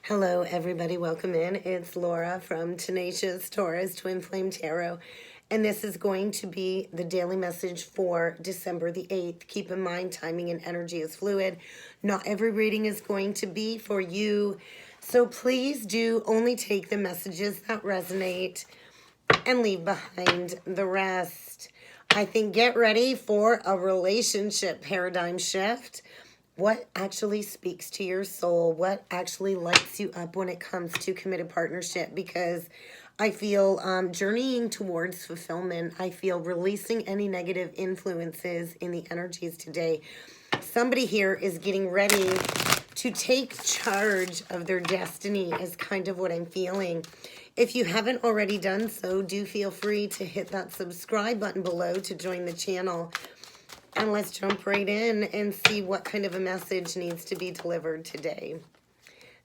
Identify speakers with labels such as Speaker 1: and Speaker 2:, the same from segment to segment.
Speaker 1: Hello, everybody. Welcome in. It's Laura from Tenacious Taurus Twin Flame Tarot. And this is going to be the daily message for December the 8th. Keep in mind, timing and energy is fluid. Not every reading is going to be for you. So please do only take the messages that resonate and leave behind the rest. I think get ready for a relationship paradigm shift. What actually speaks to your soul? What actually lights you up when it comes to committed partnership? Because I feel journeying towards fulfillment. I feel releasing any negative influences in the energies today. Somebody here is getting ready to take charge of their destiny is kind of what I'm feeling. If you haven't already done so, do feel free to hit that subscribe button below to join the channel. And let's jump right in and see what kind of a message needs to be delivered today.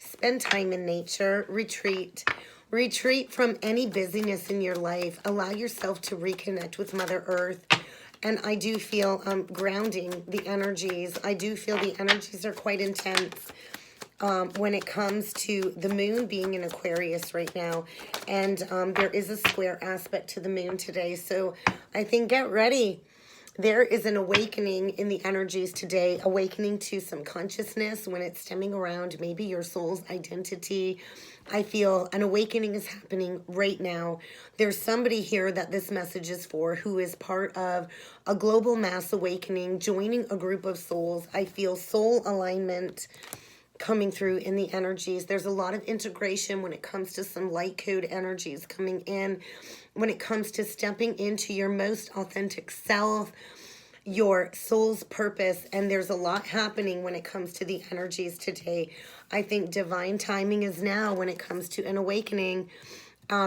Speaker 1: Spend time in nature, retreat. Retreat from any busyness in your life. Allow yourself to reconnect with Mother Earth. And I do feel grounding the energies. I do feel the energies are quite intense when it comes to the moon being in Aquarius right now. And there is a square aspect to the moon today. So I think get ready. There is an awakening in the energies today, awakening to some consciousness when it's stemming around maybe your soul's identity. I feel an awakening is happening right now. There's somebody here that this message is for who is part of a global mass awakening, joining a group of souls. I feel soul alignment coming through in the energies. There's a lot of integration when it comes to some light code energies coming in, when it comes to stepping into your most authentic self, your soul's purpose, and there's a lot happening when it comes to the energies today. I think divine timing is now when it comes to an awakening.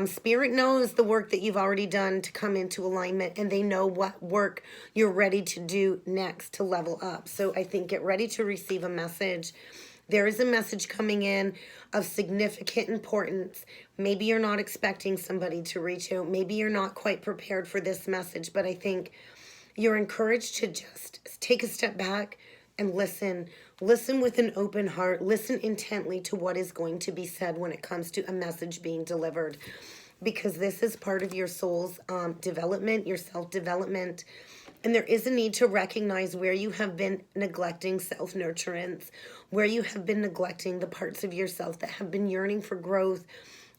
Speaker 1: Spirit knows the work that you've already done to come into alignment, and they know what work you're ready to do next to level up. So I think get ready to receive a message. There is a message coming in of significant importance. Maybe you're not expecting somebody to reach out. Maybe you're not quite prepared for this message, but I think you're encouraged to just take a step back and listen. Listen with an open heart. Listen intently to what is going to be said when it comes to a message being delivered, because this is part of your soul's development, your self-development. And there is a need to recognize where you have been neglecting self-nurturance, where you have been neglecting the parts of yourself that have been yearning for growth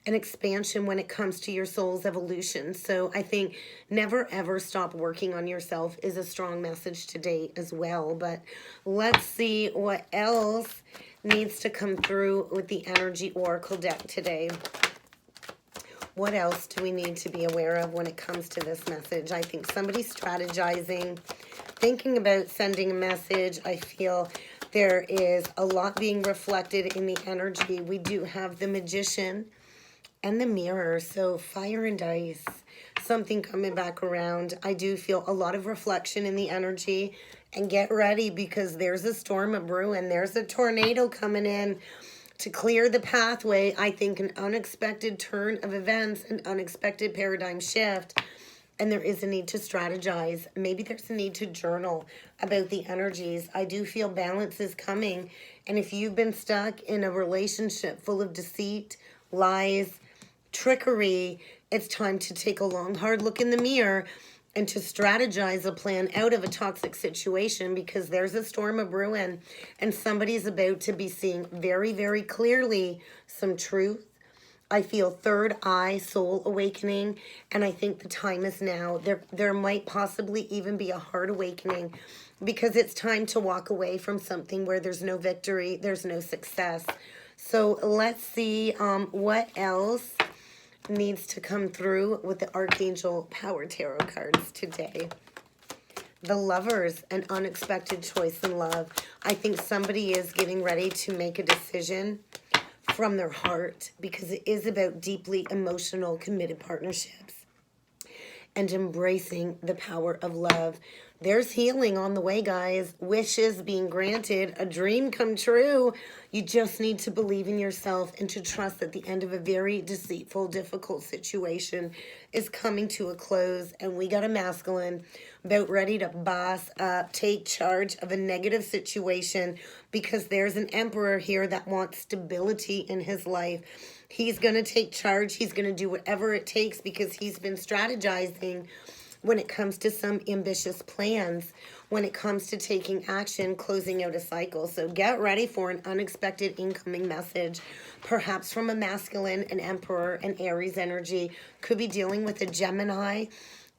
Speaker 1: and expansion when it comes to your soul's evolution. So I think never ever stop working on yourself is a strong message today as well. But let's see what else needs to come through with the Energy Oracle deck today. What else do we need to be aware of when it comes to this message? I think somebody's strategizing, thinking about sending a message. I feel there is a lot being reflected in the energy. We do have the Magician and the Mirror, so fire and ice, something coming back around. I do feel a lot of reflection in the energy, and get ready because there's a storm of brewing. There's a tornado coming in to clear the pathway. I think an unexpected turn of events, an unexpected paradigm shift, and there is a need to strategize. Maybe there's a need to journal about the energies. I do feel balance is coming, and if you've been stuck in a relationship full of deceit, lies, trickery, it's time to take a long, hard look in the mirror and to strategize a plan out of a toxic situation, because there's a storm of brewing and somebody's about to be seeing very, very clearly some truth. I feel third eye soul awakening, and I think the time is now. There might possibly even be a heart awakening, because it's time to walk away from something where there's no victory, there's no success. So let's see what else needs to come through with the Archangel Power Tarot cards today. The Lovers, an unexpected choice in love. I think somebody is getting ready to make a decision from their heart, because it is about deeply emotional, committed partnerships and embracing the power of love. There's healing on the way, guys. Wishes being granted, a dream come true. You just need to believe in yourself and to trust that the end of a very deceitful, difficult situation is coming to a close. And we got a masculine about ready to boss up, take charge of a negative situation, because there's an emperor here that wants stability in his life. He's going to take charge. He's going to do whatever it takes because he's been strategizing when it comes to some ambitious plans, when it comes to taking action, closing out a cycle. So get ready for an unexpected incoming message, perhaps from a masculine, an emperor, an Aries energy. Could be dealing with a Gemini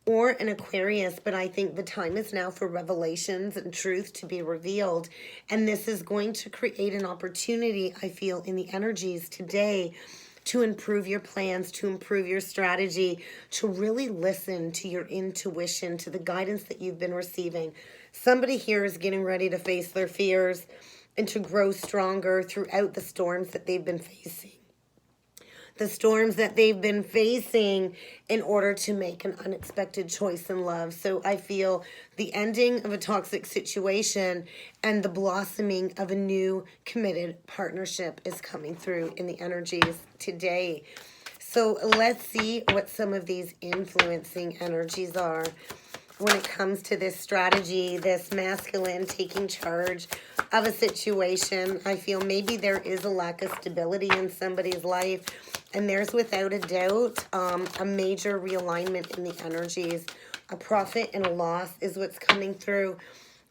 Speaker 1: or an Aquarius, but I think the time is now for revelations and truth to be revealed. And this is going to create an opportunity, I feel, in the energies today to improve your plans, to improve your strategy, to really listen to your intuition, to the guidance that you've been receiving. Somebody here is getting ready to face their fears and to grow stronger throughout the storms that they've been facing. The storms that they've been facing in order to make an unexpected choice in love. So I feel the ending of a toxic situation and the blossoming of a new committed partnership is coming through in the energies today. So let's see what some of these influencing energies are when it comes to this strategy, this masculine taking charge of a situation. I feel maybe there is a lack of stability in somebody's life, and there's without a doubt a major realignment in the energies. A profit and a loss is what's coming through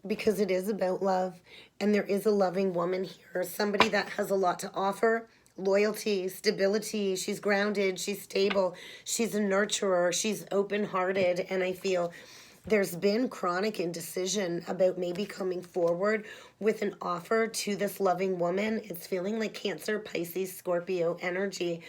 Speaker 1: because it is about love, and there is a loving woman here, somebody that has a lot to offer. Loyalty, stability, she's grounded, she's stable, she's a nurturer, she's open-hearted, and I feel there's been chronic indecision about maybe coming forward with an offer to this loving woman. It's feeling like Cancer, Pisces, Scorpio energy.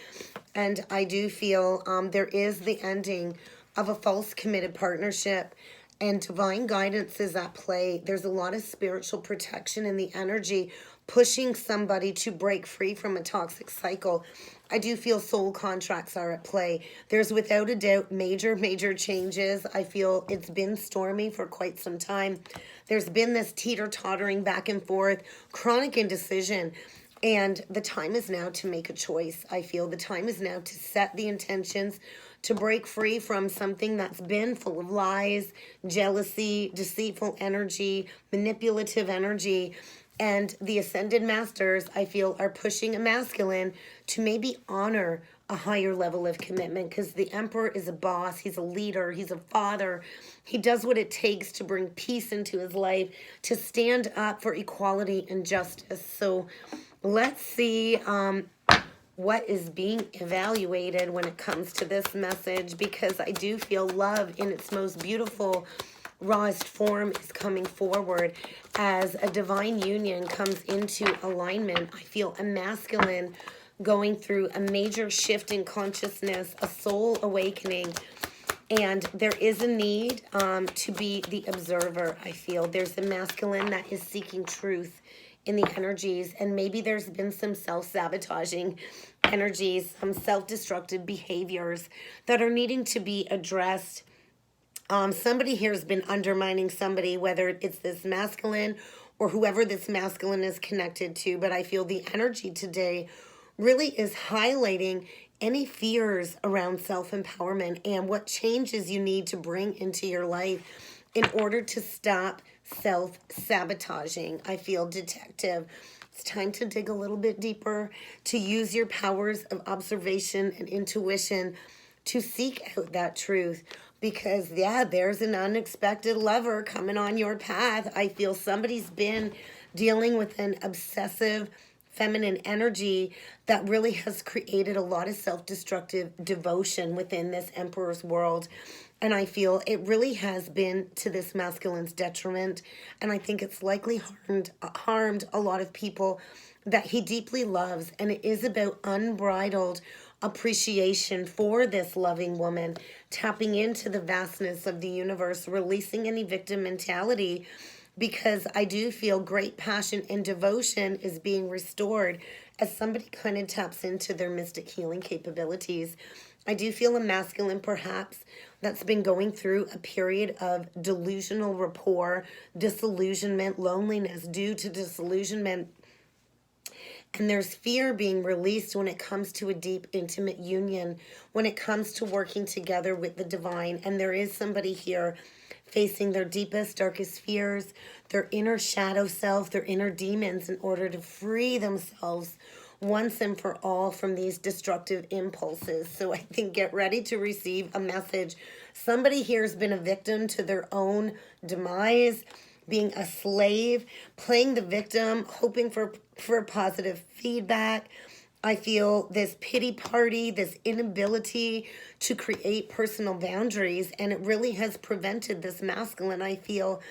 Speaker 1: And I do feel there is the ending of a false committed partnership, and divine guidance is at play. There's a lot of spiritual protection in the energy, pushing somebody to break free from a toxic cycle. I do feel soul contracts are at play. There's without a doubt major changes. I feel it's been stormy for quite some time. There's been this teeter-tottering back and forth, chronic indecision. And the time is now to make a choice. I feel the time is now to set the intentions to break free from something that's been full of lies, jealousy, deceitful energy, manipulative energy. And the Ascended Masters, I feel, are pushing a masculine to maybe honor a higher level of commitment, because the Emperor is a boss, he's a leader, he's a father. He does what it takes to bring peace into his life, to stand up for equality and justice. So let's see what is being evaluated when it comes to this message, because I do feel love in its most beautiful rawest form is coming forward as a divine union comes into alignment. I feel a masculine going through a major shift in consciousness, a soul awakening, and there is a need to be the observer. I feel there's a masculine that is seeking truth in the energies, and maybe there's been some self-sabotaging energies, some self-destructive behaviors that are needing to be addressed. Somebody here has been undermining somebody, whether it's this masculine or whoever this masculine is connected to. But I feel the energy today really is highlighting any fears around self-empowerment and what changes you need to bring into your life in order to stop self-sabotaging. I feel detective. It's time to dig a little bit deeper, to use your powers of observation and intuition to seek out that truth. Because, yeah, there's an unexpected lover coming on your path. I feel somebody's been dealing with an obsessive feminine energy that really has created a lot of self-destructive devotion within this Emperor's world. And I feel it really has been to this masculine's detriment. And I think it's likely harmed a lot of people that he deeply loves. And it is about unbridled appreciation for this loving woman, tapping into the vastness of the universe, releasing any victim mentality, because I do feel great passion and devotion is being restored as somebody kind of taps into their mystic healing capabilities. I do feel a masculine perhaps that's been going through a period of delusional rapport, disillusionment, loneliness due to disillusionment. And there's fear being released when it comes to a deep, intimate union, when it comes to working together with the divine. And there is somebody here facing their deepest, darkest fears, their inner shadow self, their inner demons, in order to free themselves once and for all from these destructive impulses. So I think get ready to receive a message. Somebody here has been a victim to their own demise, being a slave, playing the victim, hoping for positive feedback. I feel this pity party, this inability to create personal boundaries, and it really has prevented this masculine, I feel,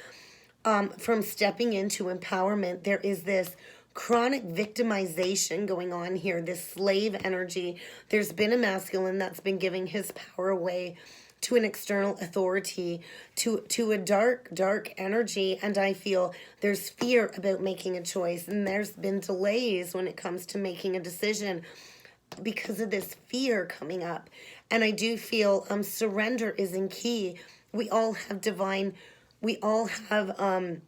Speaker 1: from stepping into empowerment. There is this chronic victimization going on here, this slave energy. There's been a masculine that's been giving his power away to an external authority, to a dark energy. And I feel there's fear about making a choice, and there's been delays when it comes to making a decision because of this fear coming up. And I do feel surrender is in key. We all have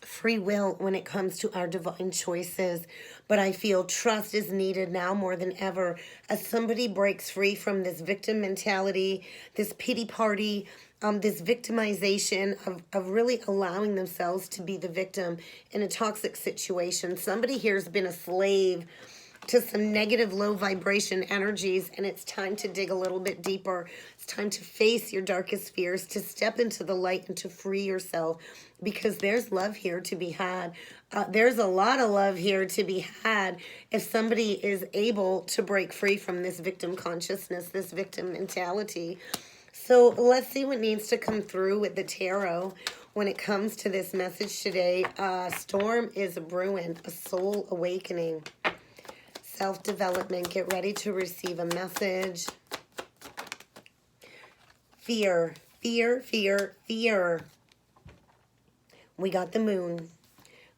Speaker 1: free will when it comes to our divine choices, but I feel trust is needed now more than ever as somebody breaks free from this victim mentality, this pity party, this victimization of really allowing themselves to be the victim in a toxic situation. Somebody here has been a slave to some negative low vibration energies, and it's time to dig a little bit deeper. It's time to face your darkest fears, to step into the light and to free yourself, because there's love here to be had. There's a lot of love here to be had if somebody is able to break free from this victim consciousness, this victim mentality. So let's see what needs to come through with the tarot when it comes to this message today. Storm is brewing, a soul awakening. Self-development, get ready to receive a message. Fear, fear, fear, fear. We got the moon.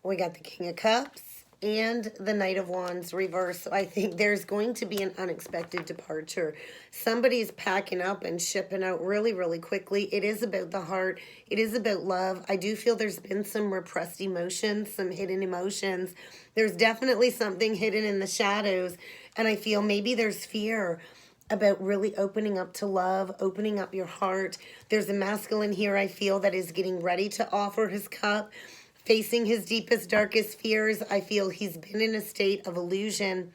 Speaker 1: We got the King of Cups and the Knight of Wands reverse. So I think there's going to be an unexpected departure. Somebody's packing up and shipping out really, really quickly. It is about the heart. It is about love. I do feel there's been some repressed emotions, some hidden emotions. There's definitely something hidden in the shadows. And I feel maybe there's fear about really opening up to love, opening up your heart. There's a masculine here, I feel, that is getting ready to offer his cup, facing his deepest, darkest fears. I feel he's been in a state of illusion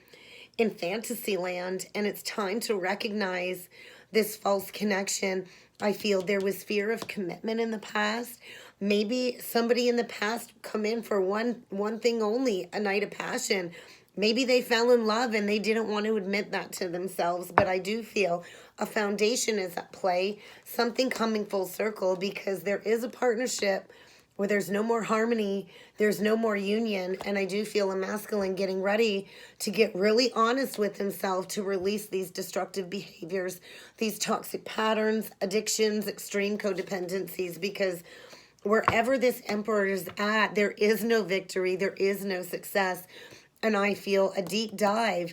Speaker 1: in fantasy land, and it's time to recognize this false connection. I feel there was fear of commitment in the past. Maybe somebody in the past come in for one thing only, a night of passion. Maybe they fell in love and they didn't want to admit that to themselves. But I do feel a foundation is at play, something coming full circle, because there is a partnership where there's no more harmony, there's no more union. And I do feel a masculine getting ready to get really honest with himself, to release these destructive behaviors, these toxic patterns, addictions, extreme codependencies, because wherever this emperor is at, there is no victory, there is no success. And I feel a deep dive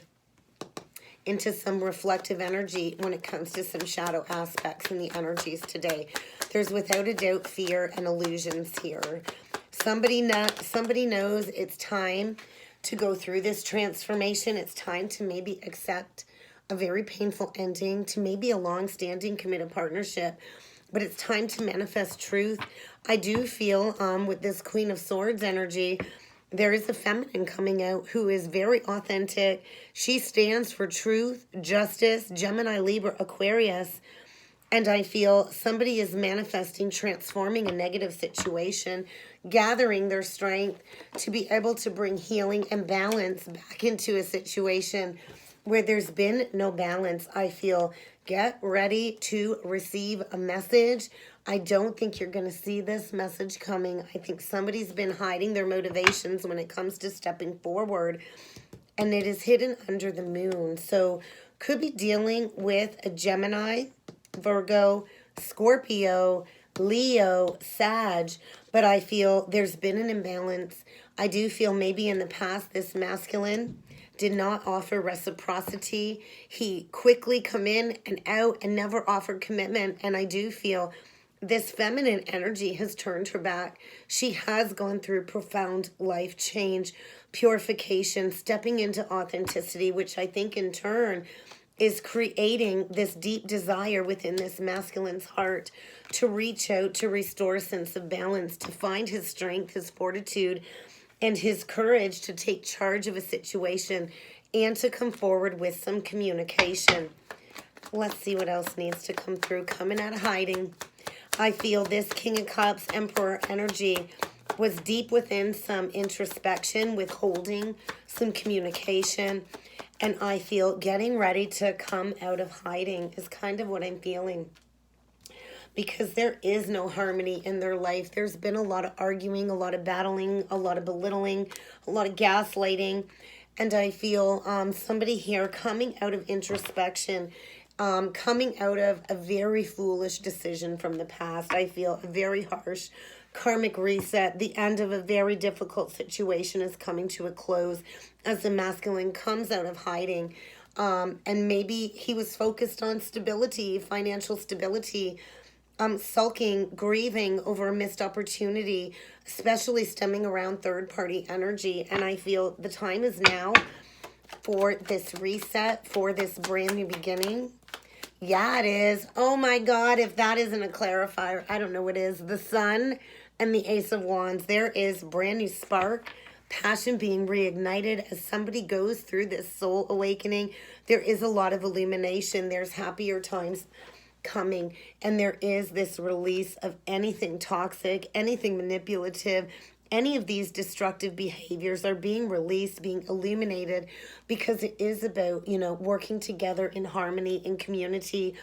Speaker 1: into some reflective energy when it comes to some shadow aspects in the energies today. There's without a doubt fear and illusions here. Somebody knows it's time to go through this transformation. It's time to maybe accept a very painful ending to maybe a long-standing committed partnership. But it's time to manifest truth. I do feel with this Queen of Swords energy, there is a feminine coming out who is very authentic. She stands for truth, justice, Gemini, Libra, Aquarius. And I feel somebody is manifesting, transforming a negative situation, gathering their strength to be able to bring healing and balance back into a situation where there's been no balance. I feel get ready to receive a message. I don't think you're going to see this message coming. I think somebody's been hiding their motivations when it comes to stepping forward, and it is hidden under the moon. So could be dealing with a Gemini, Virgo, Scorpio, Leo, Sag, but I feel there's been an imbalance. I do feel maybe in the past this masculine did not offer reciprocity. He quickly come in and out and never offered commitment. And I do feel this feminine energy has turned her back. She has gone through profound life change, purification, stepping into authenticity, which I think in turn is creating this deep desire within this masculine's heart to reach out, to restore a sense of balance, to find his strength, his fortitude, and his courage to take charge of a situation and to come forward with some communication. Let's see what else needs to come through. Coming out of hiding. I feel this King of Cups, Emperor energy was deep within some introspection, withholding some communication. And I feel getting ready to come out of hiding is kind of what I'm feeling. Because there is no harmony in their life. There's been a lot of arguing, a lot of battling, a lot of belittling, a lot of gaslighting. And I feel somebody here coming out of introspection, coming out of a very foolish decision from the past. I feel a very harsh karmic reset. The end of a very difficult situation is coming to a close as the masculine comes out of hiding. And maybe he was focused on stability, financial stability, sulking, grieving over a missed opportunity, especially stemming around third-party energy. And I feel the time is now for this reset, for this brand new beginning. Yeah, it is. Oh my God, if that isn't a clarifier, I don't know what is. The Sun and the Ace of Wands. There is brand new spark, passion being reignited as somebody goes through this soul awakening. There is a lot of illumination. There's happier times coming, and there is this release of anything toxic, anything manipulative. Any of these destructive behaviors are being released, being illuminated, because it is about, working together in harmony, in community.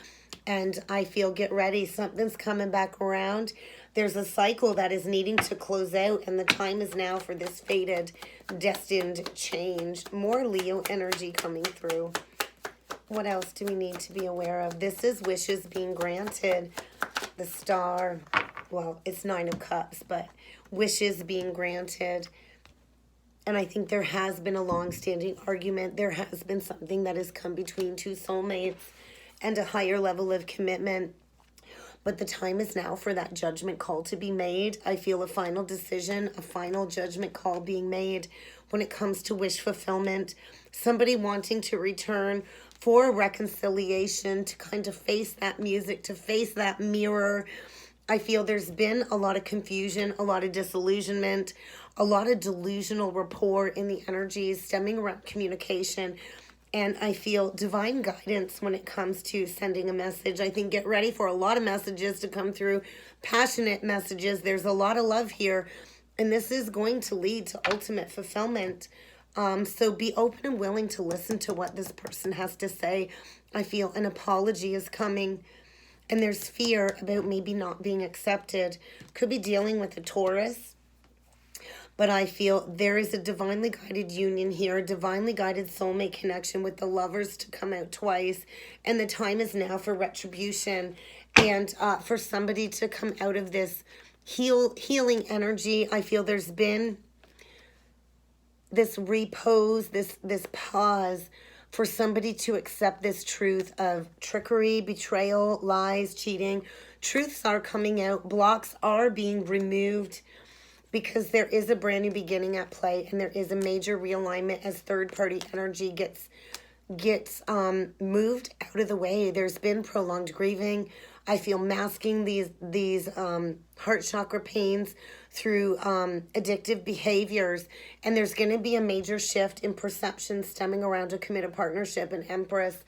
Speaker 1: And I feel, get ready, something's coming back around. There's a cycle that is needing to close out, and the time is now for this fated, destined change. More Leo energy coming through. What else do we need to be aware of? This is wishes being granted. The Star, well, it's Nine of Cups, but wishes being granted. And I think there has been a long-standing argument. There has been something that has come between two soulmates and a higher level of commitment. But the time is now for that judgment call to be made. I feel a final decision, a final judgment call being made when it comes to wish fulfillment. Somebody wanting to return for reconciliation, to kind of face that music, to face that mirror. I feel there's been a lot of confusion, a lot of disillusionment, a lot of delusional rapport in the energies stemming around communication. And I feel divine guidance when it comes to sending a message. I think get ready for a lot of messages to come through, passionate messages. There's a lot of love here, and this is going to lead to ultimate fulfillment. So be open and willing to listen to what this person has to say. I feel an apology is coming, and there's fear about maybe not being accepted. Could be dealing with a Taurus. But I feel there is a divinely guided union here, a divinely guided soulmate connection with the lovers to come out twice. And the time is now for retribution and for somebody to come out of this healing energy. I feel there's been this repose, this pause for somebody to accept this truth of trickery, betrayal, lies, cheating. Truths are coming out. Blocks are being removed, because there is a brand new beginning at play, and there is a major realignment as third-party energy gets moved out of the way. There's been prolonged grieving. I feel masking these heart chakra pains through addictive behaviors, and there's going to be a major shift in perception stemming around a committed partnership. An Empress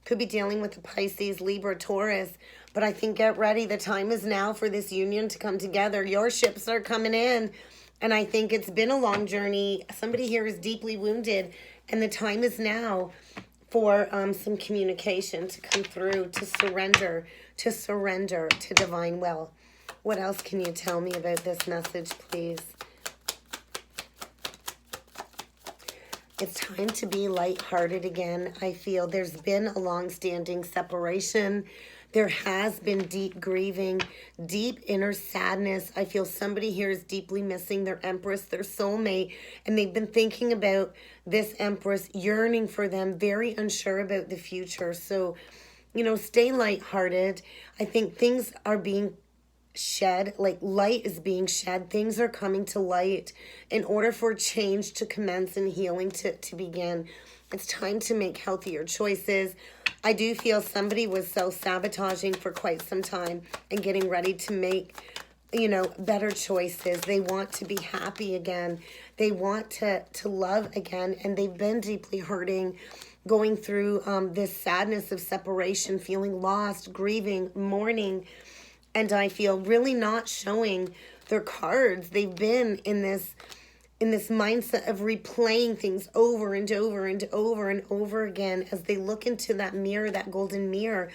Speaker 1: could be dealing with a Pisces, Libra, Taurus. But I think get ready. The time is now for this union to come together. Your ships are coming in. And I think it's been a long journey. Somebody here is deeply wounded. And the time is now for some communication to come through, to surrender to divine will. What else can you tell me about this message, please? It's time to be lighthearted again. I feel there's been a long-standing separation. There has been deep grieving, deep inner sadness. I feel somebody here is deeply missing their empress, their soulmate, and they've been thinking about this empress, yearning for them, very unsure about the future. So, you know, stay lighthearted. I think things are being shed, like light is being shed. Things are coming to light in order for change to commence and healing to begin. It's time to make healthier choices. I do feel somebody was self-sabotaging for quite some time and getting ready to make, you know, better choices. They want to be happy again. They want to love again, and they've been deeply hurting, going through this sadness of separation, feeling lost, grieving, mourning, and I feel really not showing their cards. They've been in this mindset of replaying things over and over and over and over again as they look into that mirror, that golden mirror,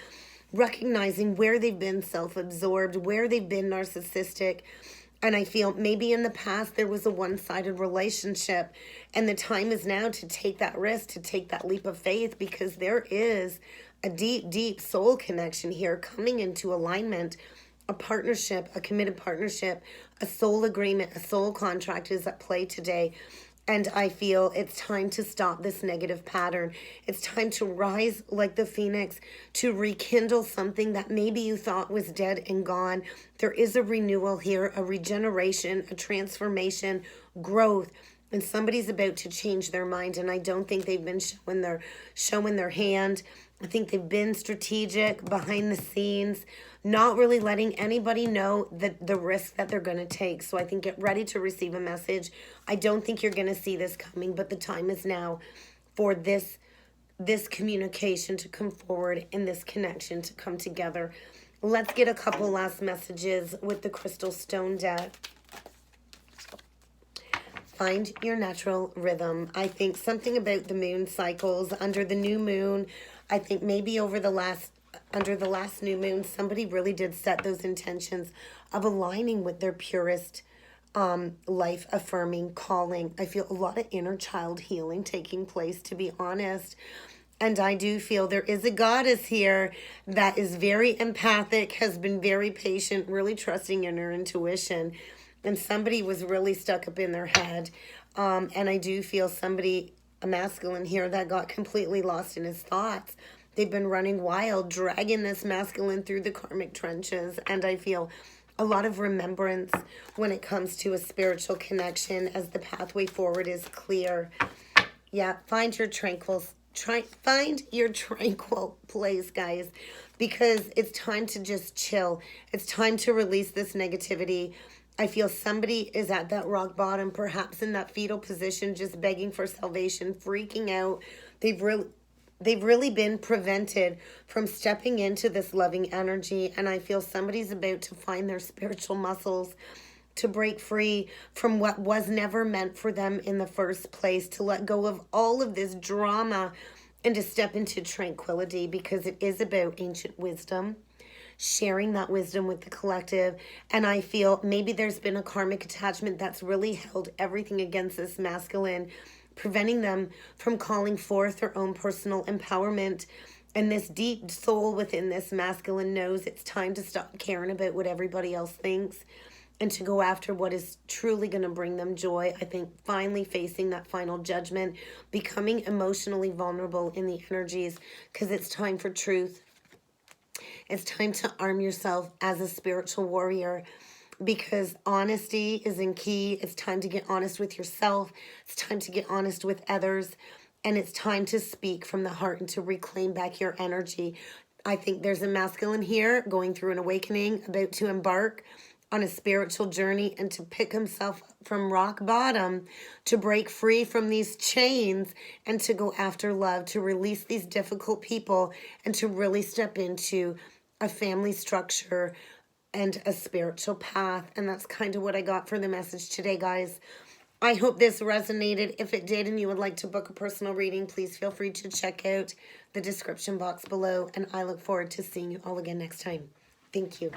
Speaker 1: recognizing where they've been self-absorbed, where they've been narcissistic. And I feel maybe in the past there was a one-sided relationship, and the time is now to take that risk, to take that leap of faith, because there is a deep, deep soul connection here coming into alignment. A partnership, a committed partnership, a soul agreement, a soul contract is at play today. And I feel it's time to stop this negative pattern. It's time to rise like the phoenix, to rekindle something that maybe you thought was dead and gone. There is a renewal here, a regeneration, a transformation, growth. And somebody's about to change their mind. And I don't think they've been showing their hand. I think they've been strategic behind the scenes, not really letting anybody know the risk that they're going to take. So I think get ready to receive a message. I don't think you're going to see this coming, but the time is now for this communication to come forward and this connection to come together. Let's get a couple last messages with the Crystal Stone deck. Find your natural rhythm. I think something about the moon cycles under the new moon. I think maybe under the last new moon, somebody really did set those intentions of aligning with their purest life affirming calling. I feel a lot of inner child healing taking place, to be honest. And I do feel there is a goddess here that is very empathic, has been very patient, really trusting in her intuition. And somebody was really stuck up in their head. And I do feel somebody, a masculine here, that got completely lost in his thoughts. They've been running wild, dragging this masculine through the karmic trenches. And I feel a lot of remembrance when it comes to a spiritual connection as the pathway forward is clear. Yeah, find your tranquil place, guys, because it's time to just chill. It's time to release this negativity. I feel somebody is at that rock bottom, perhaps in that fetal position, just begging for salvation, freaking out. They've really been prevented from stepping into this loving energy. And I feel somebody's about to find their spiritual muscles to break free from what was never meant for them in the first place, to let go of all of this drama and to step into tranquility, because it is about ancient wisdom, sharing that wisdom with the collective. And I feel maybe there's been a karmic attachment that's really held everything against this masculine, preventing them from calling forth their own personal empowerment. And this deep soul within this masculine knows it's time to stop caring about what everybody else thinks and to go after what is truly going to bring them joy. I think finally facing that final judgment, becoming emotionally vulnerable in the energies, because it's time for truth. It's time to arm yourself as a spiritual warrior, because honesty is in key. It's time to get honest with yourself. It's time to get honest with others. And it's time to speak from the heart and to reclaim back your energy. I think there's a masculine here going through an awakening, about to embark on a spiritual journey and to pick himself up from rock bottom, to break free from these chains and to go after love, to release these difficult people and to really step into a family structure and a spiritual path. And that's kind of what I got for the message today, guys. I hope this resonated. If it did and you would like to book a personal reading, please feel free to check out the description box below. And I look forward to seeing you all again next time. Thank you.